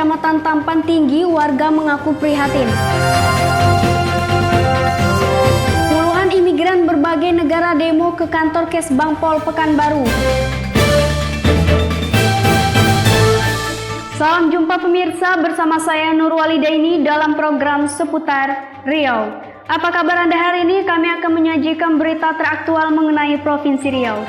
Kecamatan Tampan Tinggi, warga mengaku prihatin. Puluhan imigran berbagai negara demo ke kantor Kesbang Pol Pekanbaru. Salam jumpa pemirsa, bersama saya Nur Walidaini dalam program Seputar Riau. Apa kabar Anda hari ini? Kami akan menyajikan berita teraktual mengenai Provinsi Riau.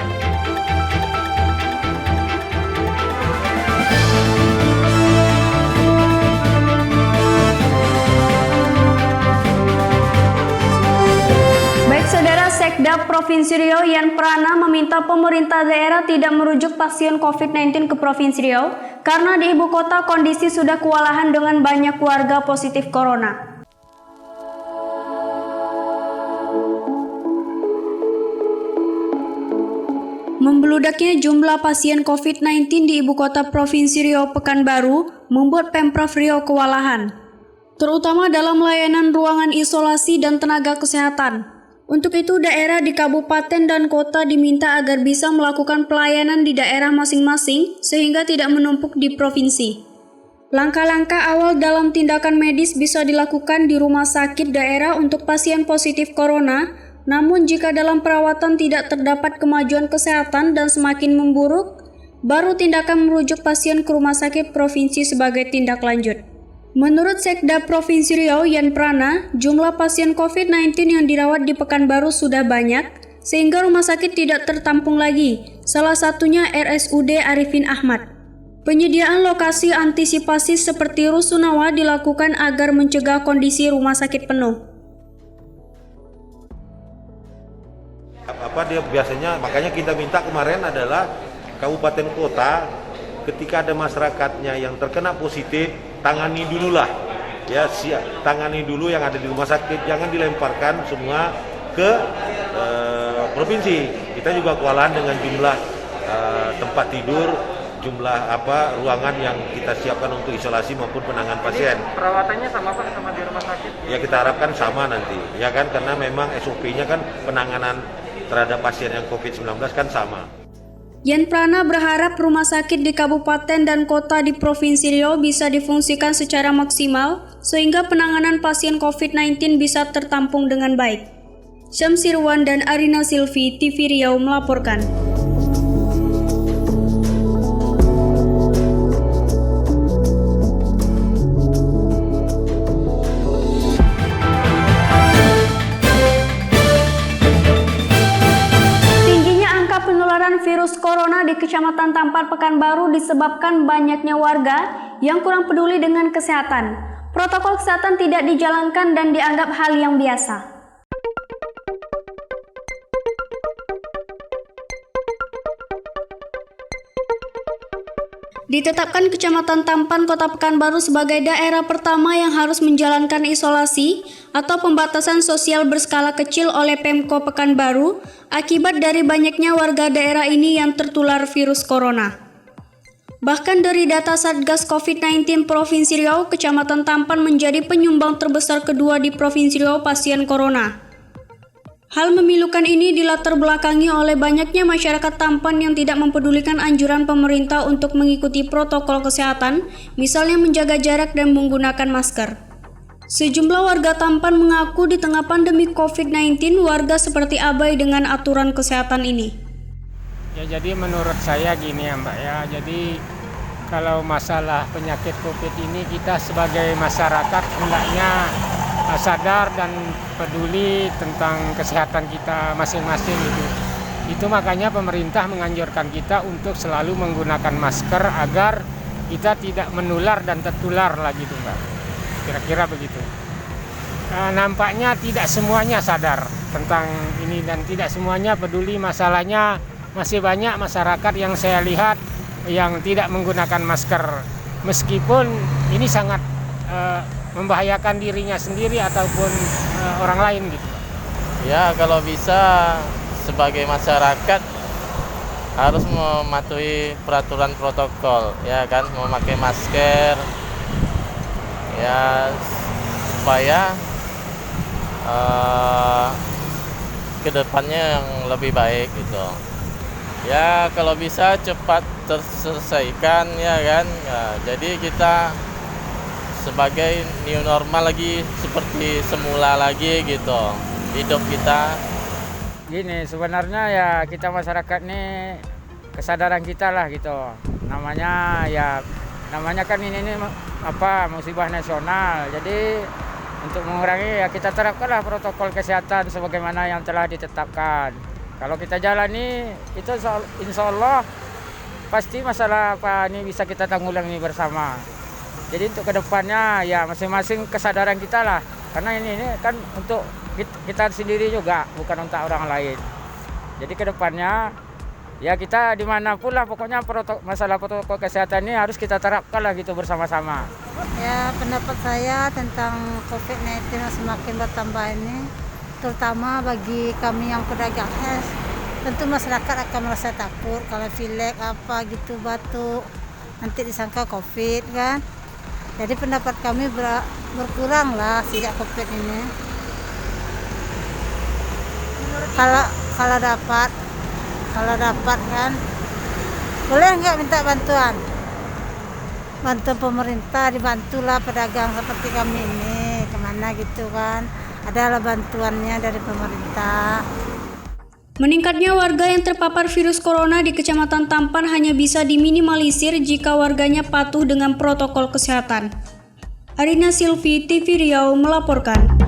Saudara, Sekda Provinsi Riau Yan Prana meminta pemerintah daerah tidak merujuk pasien COVID-19 ke Provinsi Riau karena di ibu kota kondisi sudah kewalahan dengan banyak warga positif corona. Membeludaknya jumlah pasien COVID-19 di ibu kota Provinsi Riau Pekanbaru membuat Pemprov Riau kewalahan, terutama dalam layanan ruangan isolasi dan tenaga kesehatan. Untuk itu, daerah di kabupaten dan kota diminta agar bisa melakukan pelayanan di daerah masing-masing sehingga tidak menumpuk di provinsi. Langkah-langkah awal dalam tindakan medis bisa dilakukan di rumah sakit daerah untuk pasien positif corona, namun jika dalam perawatan tidak terdapat kemajuan kesehatan dan semakin memburuk, baru tindakan merujuk pasien ke rumah sakit provinsi sebagai tindak lanjut. Menurut Sekda Provinsi Riau Yan Prana, jumlah pasien COVID-19 yang dirawat di Pekanbaru sudah banyak, sehingga rumah sakit tidak tertampung lagi, salah satunya RSUD Arifin Ahmad. Penyediaan lokasi antisipasi seperti rusunawa dilakukan agar mencegah kondisi rumah sakit penuh. Dia biasanya, makanya kita minta kemarin adalah kabupaten kota, ketika ada masyarakatnya yang terkena positif, tangani dululah, ya, tangani dulu yang ada di rumah sakit, jangan dilemparkan semua ke provinsi. Kita juga kewalahan dengan jumlah tempat tidur, jumlah ruangan yang kita siapkan untuk isolasi maupun penanganan pasien. Perawatannya sama Pak, sama di rumah sakit? Ya, kita harapkan sama nanti, ya kan, karena memang SOP-nya kan penanganan terhadap pasien yang COVID-19 kan sama. Yan Prana berharap rumah sakit di kabupaten dan kota di Provinsi Riau bisa difungsikan secara maksimal sehingga penanganan pasien COVID-19 bisa tertampung dengan baik. Syamsirwan dan Arina Silvi, TV Riau melaporkan. Virus corona di Kecamatan Tampan Pekanbaru disebabkan banyaknya warga yang kurang peduli dengan kesehatan. Protokol kesehatan tidak dijalankan dan dianggap hal yang biasa. Ditetapkan Kecamatan Tampan Kota Pekanbaru sebagai daerah pertama yang harus menjalankan isolasi atau pembatasan sosial berskala kecil oleh Pemko Pekanbaru akibat dari banyaknya warga daerah ini yang tertular virus corona. Bahkan dari data Satgas COVID-19 Provinsi Riau, Kecamatan Tampan menjadi penyumbang terbesar kedua di Provinsi Riau pasien corona. Hal memilukan ini dilatar belakangi oleh banyaknya masyarakat Tampan yang tidak mempedulikan anjuran pemerintah untuk mengikuti protokol kesehatan, misalnya menjaga jarak dan menggunakan masker. Sejumlah warga Tampan mengaku di tengah pandemi COVID-19, warga seperti abai dengan aturan kesehatan ini. Ya, jadi menurut saya gini ya Mbak ya, jadi kalau masalah penyakit COVID ini kita sebagai masyarakat hendaknya sadar dan peduli tentang kesehatan kita masing-masing gitu. Itu makanya pemerintah menganjurkan kita untuk selalu menggunakan masker agar kita tidak menular dan tertular lagi tuh Mbak. Kira-kira begitu. Nampaknya tidak semuanya sadar tentang ini dan tidak semuanya peduli, masalahnya masih banyak masyarakat yang saya lihat yang tidak menggunakan masker meskipun ini sangat membahayakan dirinya sendiri ataupun orang lain gitu. Ya, kalau bisa sebagai masyarakat harus mematuhi peraturan protokol, ya kan, memakai masker, ya supaya kedepannya yang lebih baik gitu. Ya kalau bisa cepat terselesaikan ya kan. Ya, jadi kita sebagai new normal lagi, seperti semula lagi gitu hidup kita. Gini, sebenarnya ya kita masyarakat nih kesadaran kita lah gitu. Namanya kan ini musibah nasional. Jadi untuk mengurangi ya kita terapkanlah protokol kesehatan sebagaimana yang telah ditetapkan. Kalau kita jalani itu insya Allah pasti masalah ini bisa kita tanggulangi bersama. Jadi untuk kedepannya ya masing-masing kesadaran kita lah. Karena ini kan untuk kita sendiri juga, bukan untuk orang lain. Jadi kedepannya ya kita dimanapun lah pokoknya masalah protokol kesehatan ini harus kita terapkan lah gitu bersama-sama. Ya, pendapat saya tentang COVID-19 yang semakin bertambah ini, terutama bagi kami yang pedagang es, tentu masyarakat akan merasa takut kalau pilek apa gitu, batuk, nanti disangka COVID kan. Jadi pendapat kami berkurang lah sejak COVID ini. Kalau dapat kan, boleh nggak minta bantuan? Bantuan pemerintah, dibantulah pedagang seperti kami ini, kemana gitu kan. Adalah bantuannya dari pemerintah. Meningkatnya warga yang terpapar virus corona di Kecamatan Tampan hanya bisa diminimalisir jika warganya patuh dengan protokol kesehatan. Arina Silvi, TV Riau melaporkan.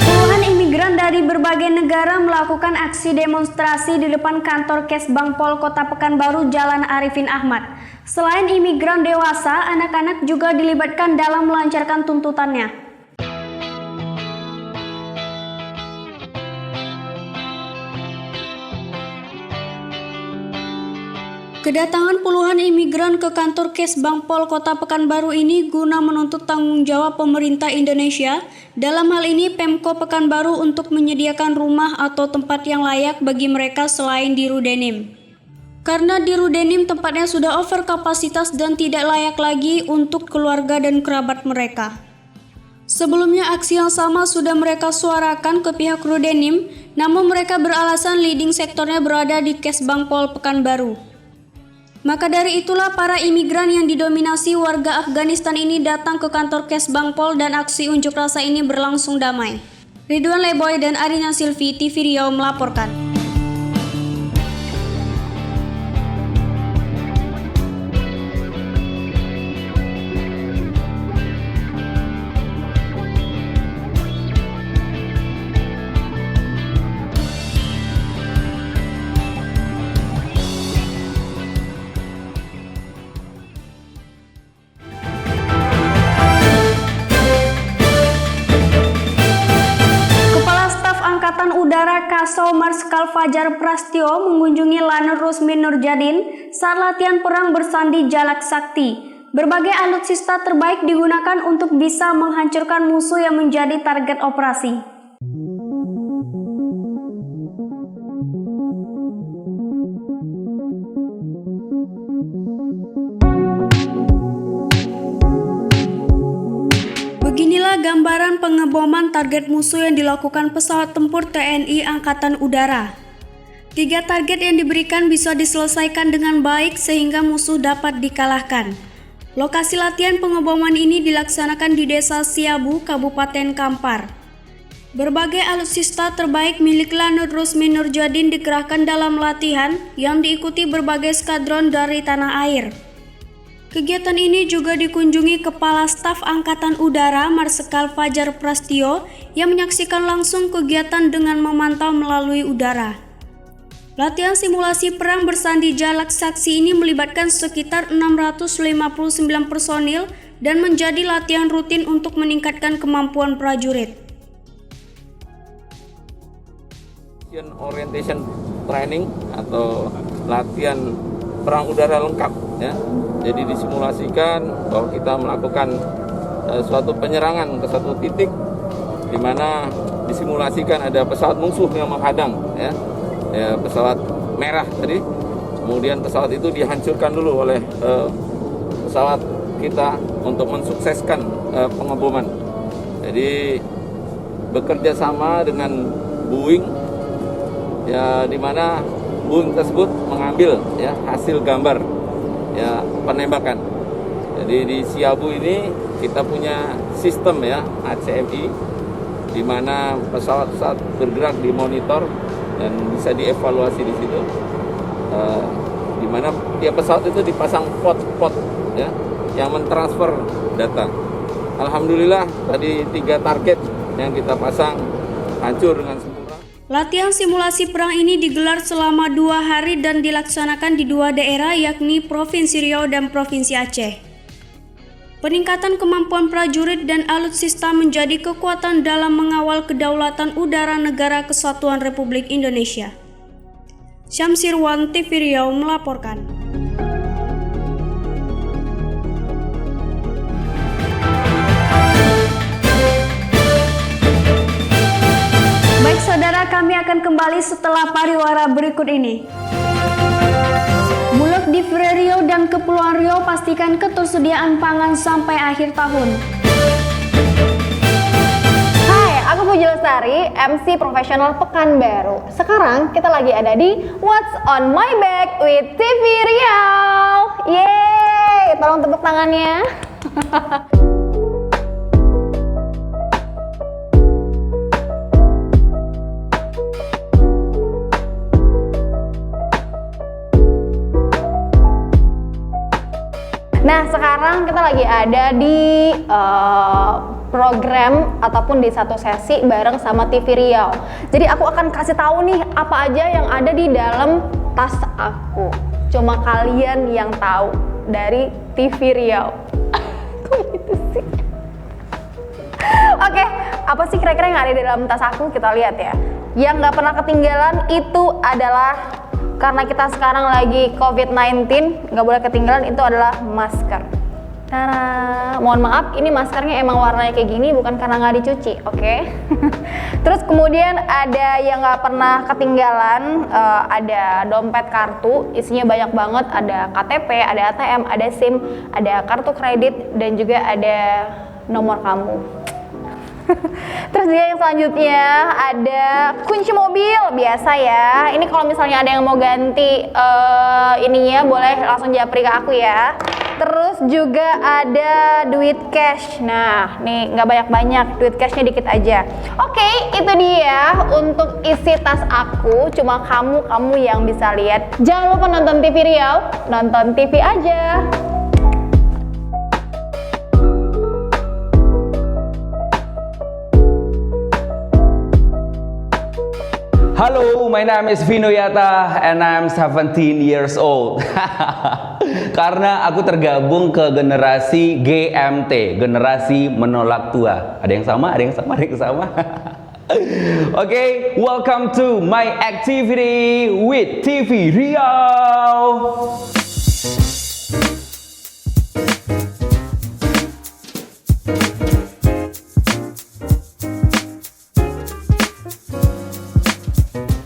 Puluhan imigran dari berbagai negara melakukan aksi demonstrasi di depan kantor Kesbang Pol Kota Pekanbaru Jalan Arifin Ahmad. Selain imigran dewasa, anak-anak juga dilibatkan dalam melancarkan tuntutannya. Kedatangan puluhan imigran ke kantor Kesbang Pol Kota Pekanbaru ini guna menuntut tanggung jawab pemerintah Indonesia, dalam hal ini Pemko Pekanbaru, untuk menyediakan rumah atau tempat yang layak bagi mereka selain di Rudenim. Karena di Rudenim tempatnya sudah over kapasitas dan tidak layak lagi untuk keluarga dan kerabat mereka. Sebelumnya aksi yang sama sudah mereka suarakan ke pihak Rudenim, namun mereka beralasan leading sektornya berada di Kesbang Pol Pekanbaru. Maka dari itulah para imigran yang didominasi warga Afghanistan ini datang ke kantor Kesbang Pol dan aksi unjuk rasa ini berlangsung damai. Ridwan Leboy dan Arina Silvi, TV Riau melaporkan. Udara Kasau Marskal Fajar Prastio mengunjungi Lanut Rusmin Nurjadin saat latihan perang bersandi Jalak Sakti. Berbagai alutsista terbaik digunakan untuk bisa menghancurkan musuh yang menjadi target operasi. Beginilah gambaran pengeboman target musuh yang dilakukan pesawat tempur TNI Angkatan Udara. 3 target yang diberikan bisa diselesaikan dengan baik sehingga musuh dapat dikalahkan. Lokasi latihan pengeboman ini dilaksanakan di Desa Siabu, Kabupaten Kampar. Berbagai alutsista terbaik milik Lanut Rusmin Nurjadin dikerahkan dalam latihan yang diikuti berbagai skadron dari tanah air. Kegiatan ini juga dikunjungi Kepala Staf Angkatan Udara Marsikal Fajar Prastio yang menyaksikan langsung kegiatan dengan memantau melalui udara. Latihan simulasi perang bersandi Jalak Saksi ini melibatkan sekitar 659 personil dan menjadi latihan rutin untuk meningkatkan kemampuan prajurit. Orientation training atau latihan perang udara lengkap ya. Jadi disimulasikan bahwa kita melakukan suatu penyerangan ke satu titik di mana disimulasikan ada pesawat musuh yang menghadang ya, pesawat merah tadi. Kemudian pesawat itu dihancurkan dulu oleh pesawat kita untuk mensukseskan pengeboman. Jadi bekerja sama dengan Boeing ya, di mana bun tersebut mengambil ya hasil gambar ya penembakan. Jadi di Siabu ini kita punya sistem ya ACMI, di mana pesawat saat bergerak dimonitor dan bisa dievaluasi di situ. Di mana tiap pesawat itu dipasang pot ya yang mentransfer data. Alhamdulillah tadi 3 target yang kita pasang hancur dengan sempurna. Latihan simulasi perang ini digelar selama 2 hari dan dilaksanakan di 2 daerah yakni Provinsi Riau dan Provinsi Aceh. Peningkatan kemampuan prajurit dan alutsista menjadi kekuatan dalam mengawal kedaulatan udara Negara Kesatuan Republik Indonesia. Syamsirwan, TV Riau melaporkan. Baik saudara, kami akan kembali setelah pariwara berikut ini. Bulog di Riau dan Kepulauan Riau pastikan ketersediaan pangan sampai akhir tahun. Hai, aku Puji Lestari, MC profesional Pekanbaru. Sekarang kita lagi ada di What's on My Back with TV Riau. Yeay, tolong tepuk tangannya. Nah, sekarang kita lagi ada di program ataupun di satu sesi bareng sama TV Riau. Jadi aku akan kasih tahu nih apa aja yang ada di dalam tas aku. Cuma kalian yang tahu dari TV Riau. Kok gitu sih? Oke, apa sih kira-kira yang ada di dalam tas aku? Kita lihat ya. Yang nggak pernah ketinggalan itu adalah, karena kita sekarang lagi COVID-19, nggak boleh ketinggalan, itu adalah masker. Tada! Mohon maaf, ini maskernya emang warnanya kayak gini, bukan karena nggak dicuci, oke? Terus kemudian ada yang nggak pernah ketinggalan, ada dompet kartu, isinya banyak banget, ada KTP, ada ATM, ada SIM, ada kartu kredit, dan juga ada nomor kamu. Terus juga yang selanjutnya ada kunci mobil, biasa ya. Ini kalau misalnya ada yang mau ganti ininya, boleh langsung japri ke aku ya. Terus juga ada duit cash. Nah, nih nggak banyak-banyak, duit cashnya dikit aja. Oke, itu dia untuk isi tas aku. Cuma kamu yang bisa lihat. Jangan lupa nonton TV Riau, nonton TV aja. Hello, my name is Vino Yata and I'm 17 years old. Karena aku tergabung ke generasi GMT, generasi menolak tua. Ada yang sama, ada yang sama, ada yang sama. Okay, welcome to my activity with TV Riau.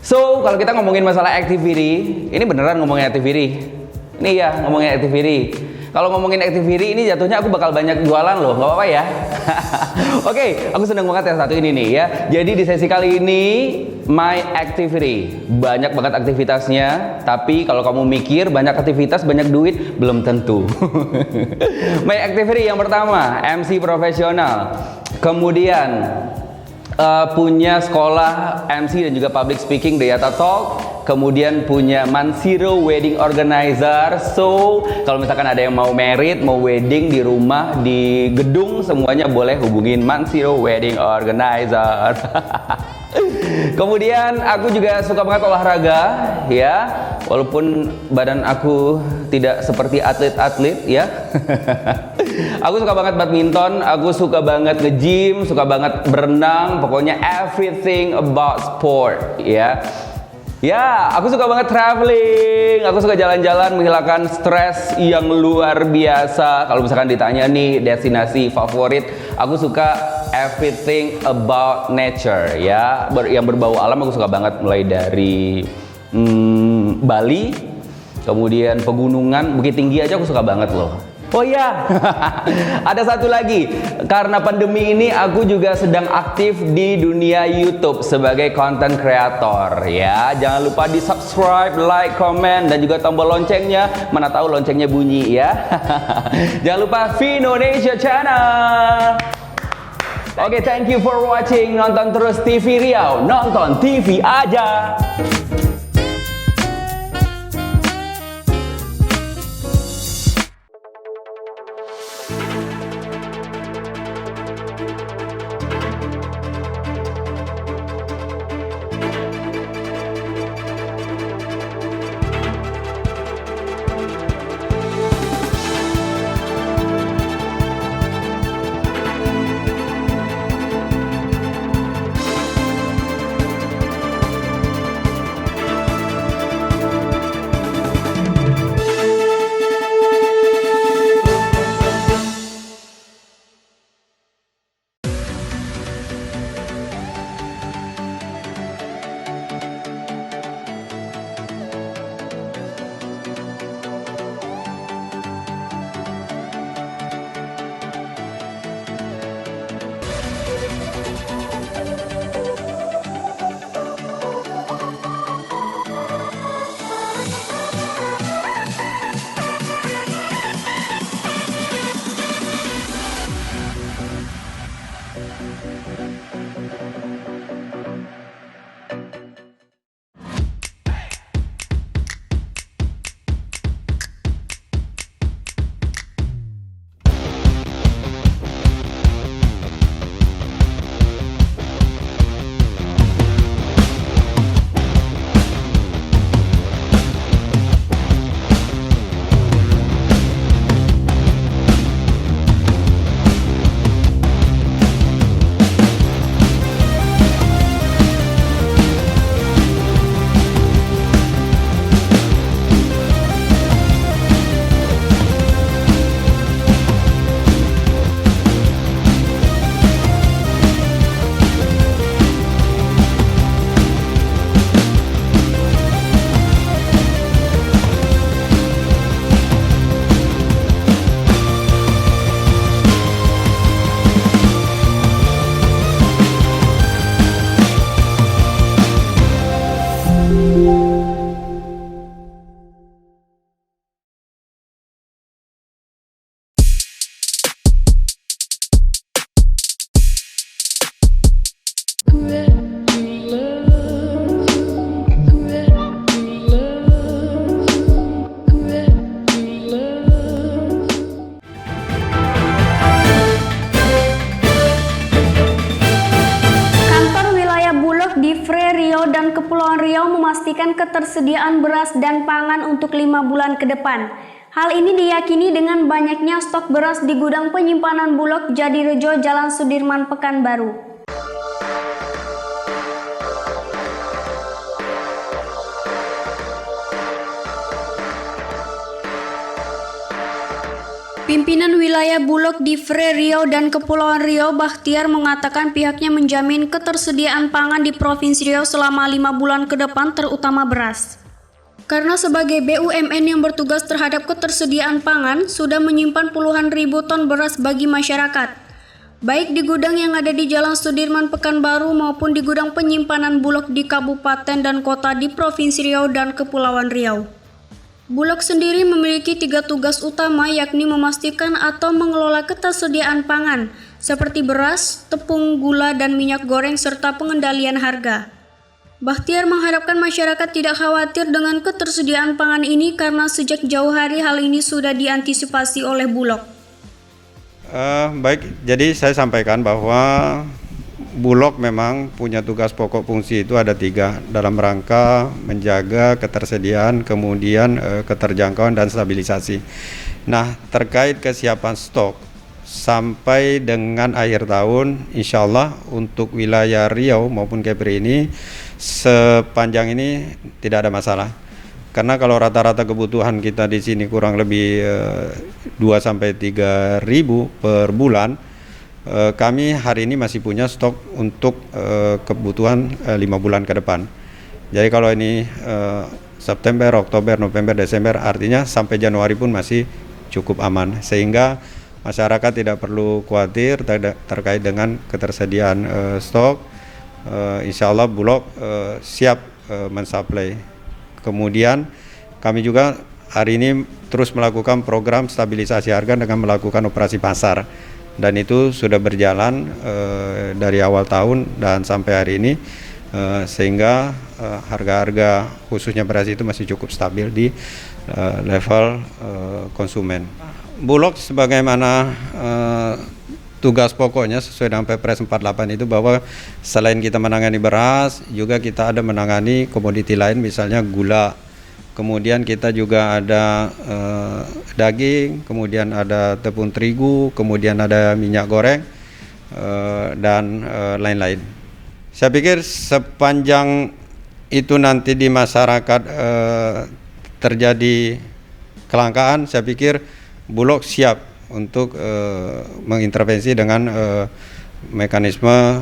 So, kalau kita ngomongin masalah activity, ini beneran ngomongin activity. Ini ya, ngomongin activity. Kalau ngomongin activity ini jatuhnya aku bakal banyak jualan loh, nggak apa-apa ya. Oke, aku seneng banget yang satu ini nih ya. Jadi di sesi kali ini, my activity. Banyak banget aktivitasnya, tapi kalau kamu mikir banyak aktivitas, banyak duit, belum tentu. My activity yang pertama, MC profesional. Kemudian, punya sekolah MC dan juga public speaking di Yata Talk, kemudian punya Mansiro Wedding Organizer. So kalau misalkan ada yang mau merit, mau wedding di rumah, di gedung, semuanya boleh hubungin Mansiro Wedding Organizer. Kemudian aku juga suka banget olahraga ya, walaupun badan aku tidak seperti atlet-atlet ya. Aku suka banget badminton, aku suka banget nge-gym, suka banget berenang, pokoknya everything about sport ya. Ya, aku suka banget traveling, aku suka jalan-jalan menghilangkan stres yang luar biasa. Kalau misalkan ditanya nih destinasi favorit, aku suka everything about nature ya, yang berbau alam aku suka banget, mulai dari Bali, kemudian pegunungan, Bukit Tinggi aja aku suka banget loh. Oh iya, ada satu lagi. Karena pandemi ini aku juga sedang aktif di dunia YouTube sebagai content creator ya. Jangan lupa di subscribe, like, comment, dan juga tombol loncengnya. Mana tahu loncengnya bunyi ya. Jangan lupa Vinonesia Channel. Oke, thank you for watching. Nonton terus TV Riau, nonton TV aja. dan Kepulauan Riau memastikan ketersediaan beras dan pangan untuk 5 bulan ke depan. Hal ini diyakini dengan banyaknya stok beras di gudang penyimpanan Bulog Jadirejo, Jalan Sudirman, Pekanbaru. Pimpinan wilayah Bulog di Riau dan Kepulauan Riau, Bakhtiar, mengatakan pihaknya menjamin ketersediaan pangan di Provinsi Riau selama 5 bulan ke depan, terutama beras. Karena sebagai BUMN yang bertugas terhadap ketersediaan pangan, sudah menyimpan puluhan ribu ton beras bagi masyarakat, baik di gudang yang ada di Jalan Sudirman, Pekanbaru maupun di gudang penyimpanan Bulog di kabupaten dan kota di Provinsi Riau dan Kepulauan Riau. Bulog sendiri memiliki 3 tugas utama, yakni memastikan atau mengelola ketersediaan pangan seperti beras, tepung, gula, dan minyak goreng serta pengendalian harga. Bakhtiar mengharapkan masyarakat tidak khawatir dengan ketersediaan pangan ini karena sejak jauh hari hal ini sudah diantisipasi oleh Bulog. Baik, jadi saya sampaikan bahwa Bulog memang punya tugas pokok fungsi itu ada 3 dalam rangka menjaga ketersediaan, kemudian keterjangkauan dan stabilisasi. Nah, terkait kesiapan stok sampai dengan akhir tahun, insya Allah untuk wilayah Riau maupun Kepri ini sepanjang ini tidak ada masalah. Karena kalau rata-rata kebutuhan kita di sini kurang lebih 2-3 ribu per bulan, kami hari ini masih punya stok untuk kebutuhan 5 bulan ke depan. Jadi kalau ini September, Oktober, November, Desember, artinya sampai Januari pun masih cukup aman, sehingga masyarakat tidak perlu khawatir terkait dengan ketersediaan stok. Insya Allah Bulog siap mensuplai. Kemudian kami juga hari ini terus melakukan program stabilisasi harga dengan melakukan operasi pasar, dan itu sudah berjalan dari awal tahun dan sampai hari ini, sehingga harga-harga khususnya beras itu masih cukup stabil di level konsumen. Bulog sebagaimana tugas pokoknya sesuai dengan Perpres 48 itu, bahwa selain kita menangani beras, juga kita ada menangani komoditi lain, misalnya gula. Kemudian kita juga ada daging, kemudian ada tepung terigu, kemudian ada minyak goreng, dan lain-lain. Saya pikir sepanjang itu nanti di masyarakat terjadi kelangkaan, saya pikir Bulog siap untuk mengintervensi dengan mekanisme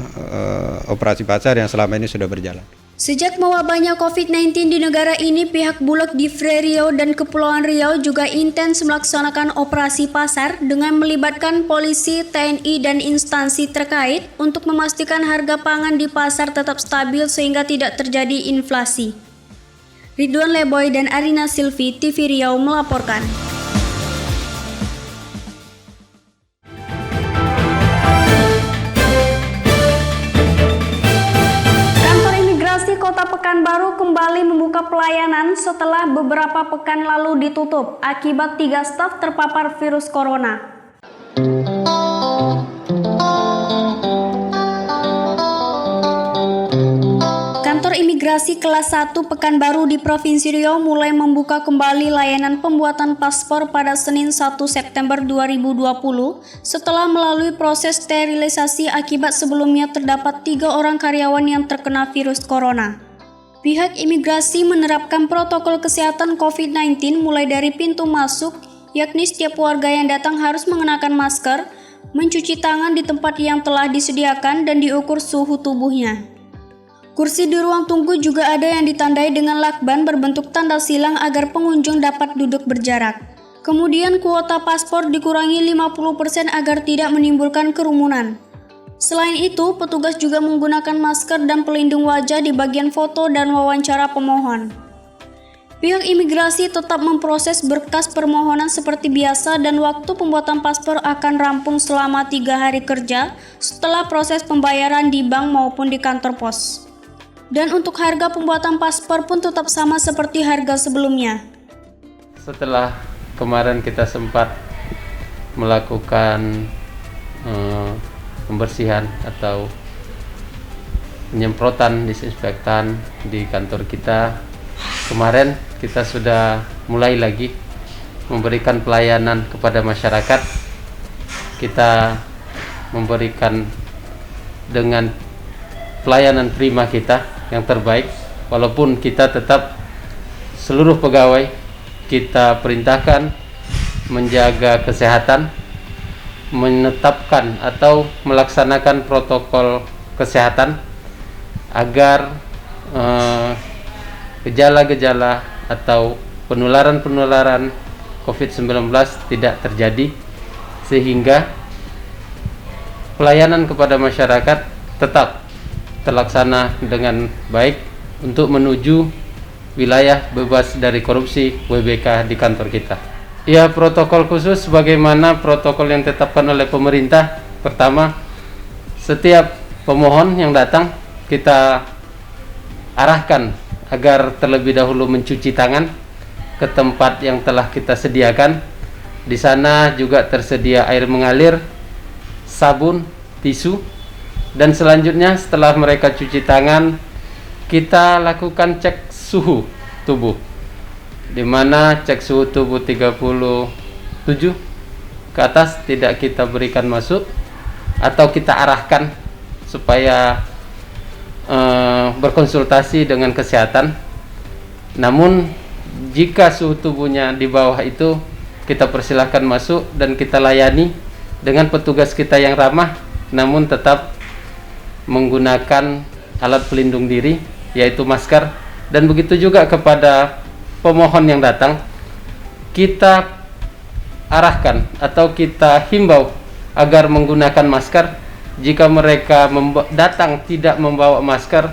operasi pasar yang selama ini sudah berjalan. Sejak mewabahnya COVID-19 di negara ini, pihak Bulog di Riau dan Kepulauan Riau juga intens melaksanakan operasi pasar dengan melibatkan polisi, TNI, dan instansi terkait untuk memastikan harga pangan di pasar tetap stabil sehingga tidak terjadi inflasi. Ridwan Leboy dan Arina Silvi, TV Riau melaporkan. Kota Pekanbaru kembali membuka pelayanan setelah beberapa pekan lalu ditutup akibat 3 staf terpapar virus corona. Kantor imigrasi kelas 1 Pekanbaru di Provinsi Riau mulai membuka kembali layanan pembuatan paspor pada Senin 1 September 2020 setelah melalui proses sterilisasi akibat sebelumnya terdapat 3 orang karyawan yang terkena virus corona. Pihak imigrasi menerapkan protokol kesehatan COVID-19 mulai dari pintu masuk, yakni setiap warga yang datang harus mengenakan masker, mencuci tangan di tempat yang telah disediakan, dan diukur suhu tubuhnya. Kursi di ruang tunggu juga ada yang ditandai dengan lakban berbentuk tanda silang agar pengunjung dapat duduk berjarak. Kemudian kuota paspor dikurangi 50% agar tidak menimbulkan kerumunan. Selain itu, petugas juga menggunakan masker dan pelindung wajah di bagian foto dan wawancara pemohon. Pihak imigrasi tetap memproses berkas permohonan seperti biasa dan waktu pembuatan paspor akan rampung selama 3 hari kerja setelah proses pembayaran di bank maupun di kantor pos. Dan untuk harga pembuatan paspor pun tetap sama seperti harga sebelumnya. Setelah kemarin kita sempat melakukan pembersihan atau penyemprotan disinfektan di kantor kita, kemarin kita sudah mulai lagi memberikan pelayanan kepada masyarakat. Kita memberikan dengan pelayanan prima kita yang terbaik, walaupun kita tetap seluruh pegawai kita perintahkan menjaga kesehatan, menetapkan atau melaksanakan protokol kesehatan agar gejala-gejala atau penularan-penularan COVID-19 tidak terjadi, sehingga pelayanan kepada masyarakat tetap terlaksana dengan baik untuk menuju wilayah bebas dari korupsi WBK di kantor kita. Ya, protokol khusus bagaimana protokol yang ditetapkan oleh pemerintah. Pertama, setiap pemohon yang datang kita arahkan agar terlebih dahulu mencuci tangan ke tempat yang telah kita sediakan. Di sana juga tersedia air mengalir, sabun, tisu, dan selanjutnya setelah mereka cuci tangan, kita lakukan cek suhu tubuh, di mana cek suhu tubuh 37 ke atas tidak kita berikan masuk atau kita arahkan supaya berkonsultasi dengan kesehatan. Namun jika suhu tubuhnya di bawah itu, kita persilahkan masuk dan kita layani dengan petugas kita yang ramah, namun tetap menggunakan alat pelindung diri yaitu masker. Dan begitu juga kepada pemohon yang datang, kita arahkan atau kita himbau agar menggunakan masker. Jika mereka datang tidak membawa masker,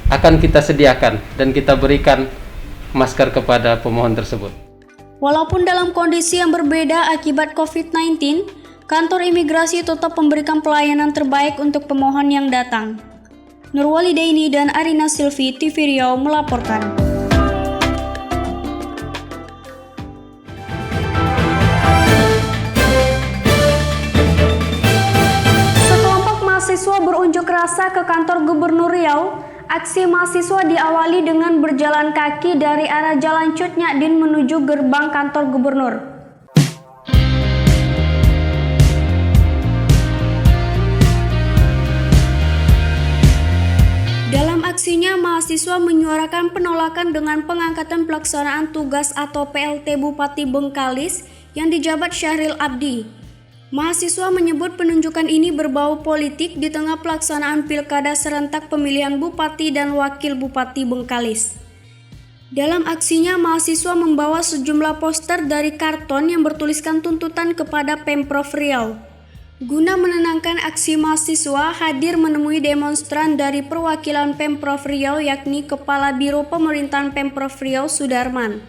akan kita sediakan dan kita berikan masker kepada pemohon tersebut. Walaupun dalam kondisi yang berbeda akibat COVID-19, kantor imigrasi tetap memberikan pelayanan terbaik untuk pemohon yang datang. Nurwalidaini dan Arina Silvi, TV Riau melaporkan. Mahasiswa berunjuk rasa ke kantor Gubernur Riau. Aksi mahasiswa diawali dengan berjalan kaki dari arah Jalan Cut Nyadin menuju gerbang kantor Gubernur. Dalam aksinya, mahasiswa menyuarakan penolakan dengan pengangkatan pelaksanaan tugas atau PLT Bupati Bengkalis yang dijabat Syahril Abdi. Mahasiswa menyebut penunjukan ini berbau politik di tengah pelaksanaan pilkada serentak pemilihan bupati dan wakil bupati Bengkalis. Dalam aksinya, mahasiswa membawa sejumlah poster dari karton yang bertuliskan tuntutan kepada Pemprov Riau. Guna menenangkan aksi mahasiswa, hadir menemui demonstran dari perwakilan Pemprov Riau yakni Kepala Biro Pemerintahan Pemprov Riau Sudarman.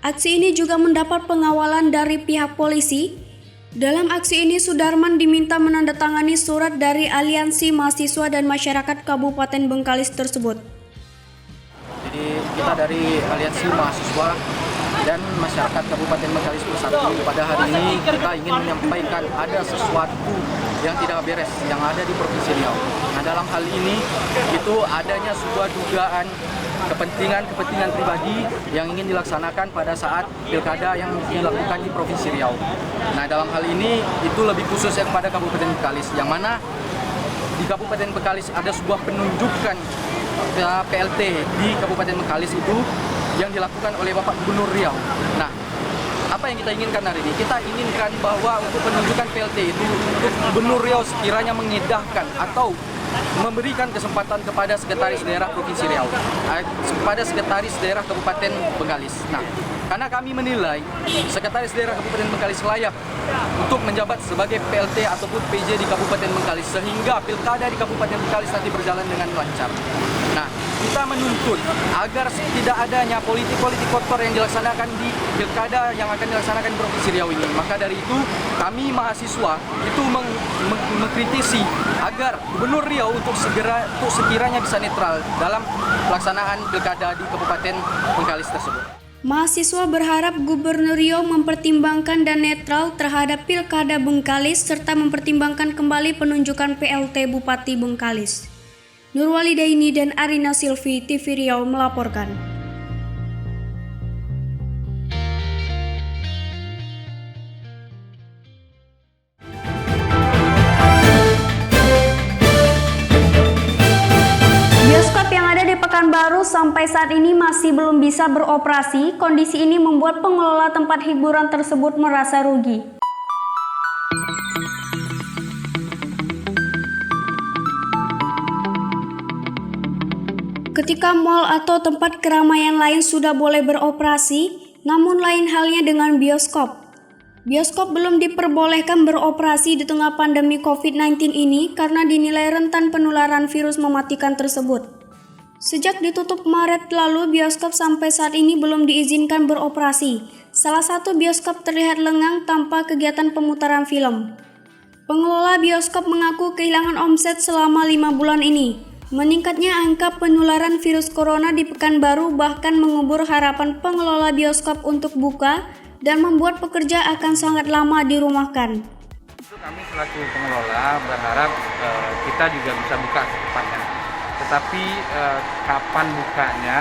Aksi ini juga mendapat pengawalan dari pihak polisi. Dalam aksi ini, Sudarman diminta menandatangani surat dari Aliansi Mahasiswa dan Masyarakat Kabupaten Bengkalis tersebut. Jadi kita dari Aliansi Mahasiswa dan Masyarakat Kabupaten Bengkalis Bersatu pada hari ini kita ingin menyampaikan ada sesuatu yang tidak beres yang ada di Provinsi Riau. Nah, dalam hal ini itu adanya sebuah dugaan kepentingan pribadi yang ingin dilaksanakan pada saat pilkada yang dilakukan di Provinsi Riau. Nah, dalam hal ini itu lebih khususnya kepada Kabupaten Bengkalis, yang mana di Kabupaten Bengkalis ada sebuah penunjukan PLT di Kabupaten Bengkalis itu yang dilakukan oleh Bapak Gubernur Riau. Nah, apa yang kita inginkan hari ini? Kita inginkan bahwa untuk penunjukan PLT itu untuk Gubernur Riau sekiranya mengindahkan atau memberikan kesempatan kepada Sekretaris Daerah Provinsi Riau, kepada Sekretaris Daerah Kabupaten Bengkalis. Nah, karena kami menilai Sekretaris Daerah Kabupaten Bengkalis layak untuk menjabat sebagai PLT ataupun PJ di Kabupaten Bengkalis sehingga pilkada di Kabupaten Bengkalis nanti berjalan dengan lancar. Nah, kita menuntut agar tidak adanya politik-politik kotor yang dilaksanakan di pilkada yang akan dilaksanakan di Provinsi Riau ini. Maka dari itu, kami mahasiswa itu mengkritisi agar Gubernur Riau untuk sekiranya bisa netral dalam pelaksanaan pilkada di Kabupaten Bengkalis tersebut. Mahasiswa berharap Gubernur Riau mempertimbangkan dan netral terhadap pilkada Bengkalis serta mempertimbangkan kembali penunjukan PLT Bupati Bengkalis. Nurwalidaini dan Arina Silvi, TV Riau melaporkan. Bioskop yang ada di Pekanbaru sampai saat ini masih belum bisa beroperasi. Kondisi ini membuat pengelola tempat hiburan tersebut merasa rugi. Ketika mal atau tempat keramaian lain sudah boleh beroperasi, namun lain halnya dengan bioskop. Bioskop belum diperbolehkan beroperasi di tengah pandemi COVID-19 ini karena dinilai rentan penularan virus mematikan tersebut. Sejak ditutup Maret lalu, bioskop sampai saat ini belum diizinkan beroperasi. Salah satu bioskop terlihat lengang tanpa kegiatan pemutaran film. Pengelola bioskop mengaku kehilangan omset selama 5 bulan ini. Meningkatnya angka penularan virus corona di Pekanbaru bahkan mengubur harapan pengelola bioskop untuk buka dan membuat pekerja akan sangat lama dirumahkan. Kami selaku pengelola berharap kita juga bisa buka secepatnya. Tetapi kapan bukanya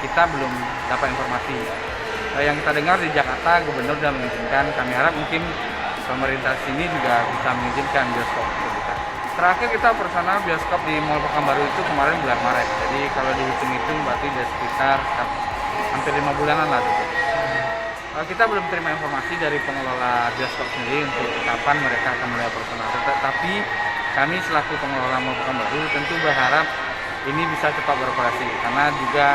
kita belum dapat informasi. Yang kita dengar di Jakarta Gubernur sudah mengizinkan. Kami harap mungkin pemerintah sini juga bisa mengizinkan bioskop itu buka. Terakhir kita personal bioskop di Mall Pekanbaru itu kemarin bulan Maret. Jadi kalau dihitung-hitung berarti sudah sekitar hampir 5 bulanan lah tutup. Kita belum terima informasi dari pengelola bioskop sendiri untuk kapan mereka akan mulai operasional. Tetapi kami selaku pengelola Mall Pekanbaru tentu berharap ini bisa cepat beroperasi karena juga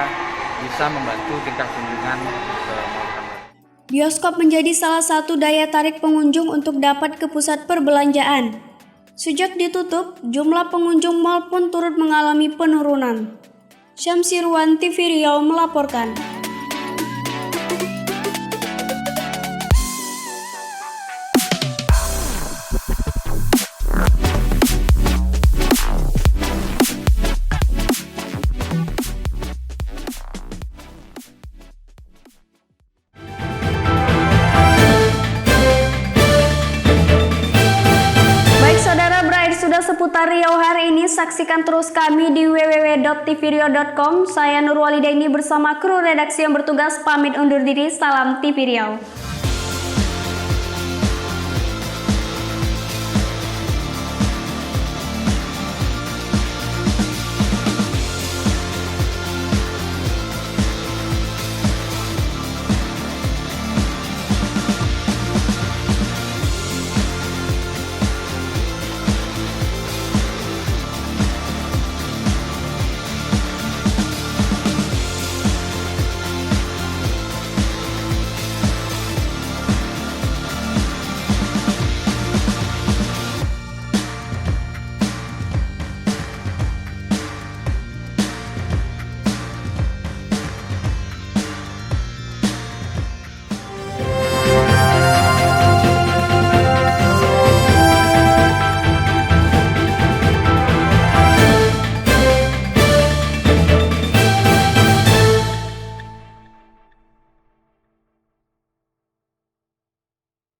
bisa membantu tingkat kunjungan ke Mall Pekanbaru. Bioskop menjadi salah satu daya tarik pengunjung untuk dapat ke pusat perbelanjaan. Sejak ditutup, jumlah pengunjung mal pun turut mengalami penurunan. Syamsirwan, TV Riau melaporkan. Seputar Riau hari ini, saksikan terus kami di www.tvriau.com. Saya Nurwalidaini bersama kru redaksi yang bertugas pamit undur diri. Salam TV Riau.